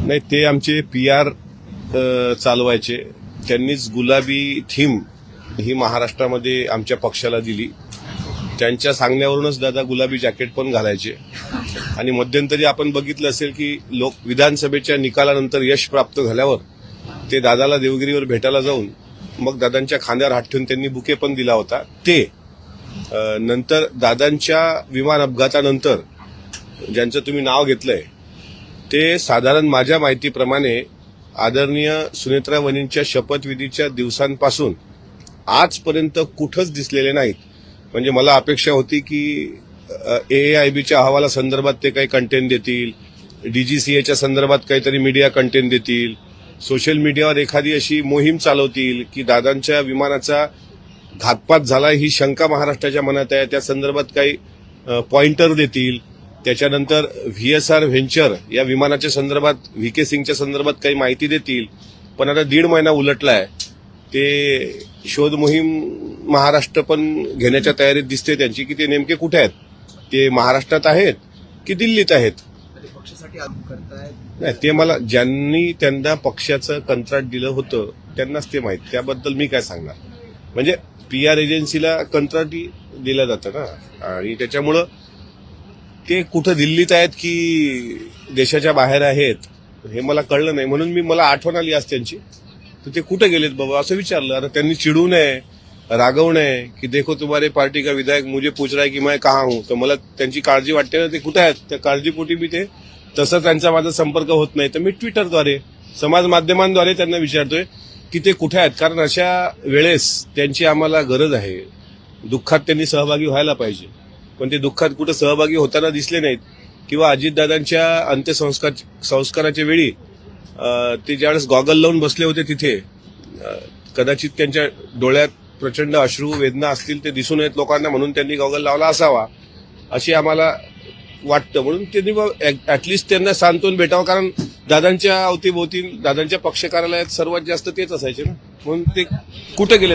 नाही, ते आमचे PR चालवायचे. त्यांनीच गुलाबी थीम ही महाराष्ट्रामध्ये आमच्या पक्षाला दिली. त्यांच्या सांगण्यावरूनच दादा गुलाबी जॅकेट पण घालायचे. आणि मध्यंतरी आपण बघितलं असेल की विधानसभेच्या निकालानंतर यश प्राप्त झाल्यावर ते दादाला देवगिरीवर भेटायला जाऊन मग दादांच्या खांद्यावर हात ठेवून त्यांनी बुके पण दिला होता. ते नंतर दादांच्या विमान अपघातानंतर ज्यांचं तुम्ही नाव घेतलंय ते साधारण माझ्या माहितीप्रमाणे आदरणीय सुनेत्रा वहिनींच्या शपथविधीच्या दिवसांपासून आजपर्यंत कुठंच दिसलेले नाहीत. म्हणजे मला अपेक्षा होती की AAIBच्या अहवालासंदर्भात ते काही कंटेंट देतील, DGCAच्या संदर्भात काहीतरी मीडिया कंटेंट देतील, सोशल मीडियावर एखादी अशी मोहीम चालवतील की दादांच्या विमानाचा घातपात झाला ही शंका महाराष्ट्राच्या मनात आहे, त्या संदर्भात काही पॉइंटर देतील. त्याच्यानंतर VSR व्हेंचर या विमानाच्या संदर्भात VK सिंगच्या संदर्भात काही माहिती देतील. पण आता 1.5 महिना उलटलाय, ते शोध मोहीम महाराष्ट्र पण घेण्याच्या तयारीत दिसते त्यांची की ते नेमके कुठे आहेत, ते महाराष्ट्रात आहेत की दिल्लीत आहेत. नाही, ते मला ज्यांनी त्यांना पक्षाचं कंत्राट दिलं होतं त्यांनाच ते माहित, त्याबद्दल मी काय सांगणार. म्हणजे PR एजन्सीला कंत्राटी दिलं जातं ना, आणि त्याच्यामुळं ते कुठं दिल्लीत आहेत की देशाच्या बाहेर आहेत हे मला कळलं नाही. म्हणून मला आठवण आली आज त्यांची, तर ते कुठे गेलेत बाबा असं विचारलं. आता त्यांनी चिडू नये, रागवू नये की देखो तुम्हारे पार्टी का विधायक मुझे पूछ रहा है की मैं कहाँ हूं. तर मला त्यांची काळजी वाटते ना, ते कुठे आहेत, त्या काळजीपोटी मी ते तसं त्यांचा माझा संपर्क होत नाही तर मी ट्विटरद्वारे समाज माध्यमांद्वारे त्यांना विचारतोय की ते कुठे आहेत. कारण अशा वेळेस त्यांची आम्हाला गरज आहे. दुःखात त्यांनी सहभागी व्हायला पाहिजे, पण ते दुःखात कुठं सहभागी होताना दिसले नाहीत. किंवा अजितदादांच्या अंत्यसंस्काराच्या वेळी ते ज्यावेळेस गॉगल लावून बसले होते तिथे कदाचित त्यांच्या डोळ्यात प्रचंड अश्रू वेदना असतील, ते दिसून येत लोकांना, म्हणून त्यांनी गॉगल लावला असावा अशी आम्हाला वाटतं. म्हणून त्यांनी ऍटलिस्ट त्यांना सांत्वन भेटावं, कारण दादांच्या अवतीभोवती दादांच्या पक्ष कार्यालयात सर्वात जास्त तेच असायचे ना, म्हणून ते कुठे गेले.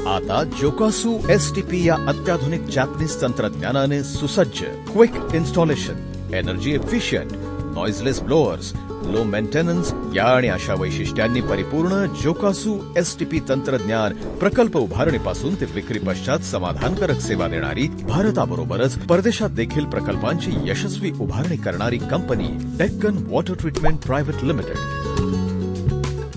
आता जोकासू STP या अत्याधुनिक जॅपनीज तंत्रज्ञानाने सुसज्ज, quick installation, energy efficient, noiseless blowers, low maintenance या आणि अशा वैशिष्ट्यांनी परिपूर्ण जोकासू STP तंत्रज्ञान प्रकल्प उभारणीपासून ते विक्री पश्चात समाधानकारक सेवा देणारी, भारताबरोबरच परदेशात देखील प्रकल्पांची यशस्वी उभारणी करणारी company Deccan water treatment private limited.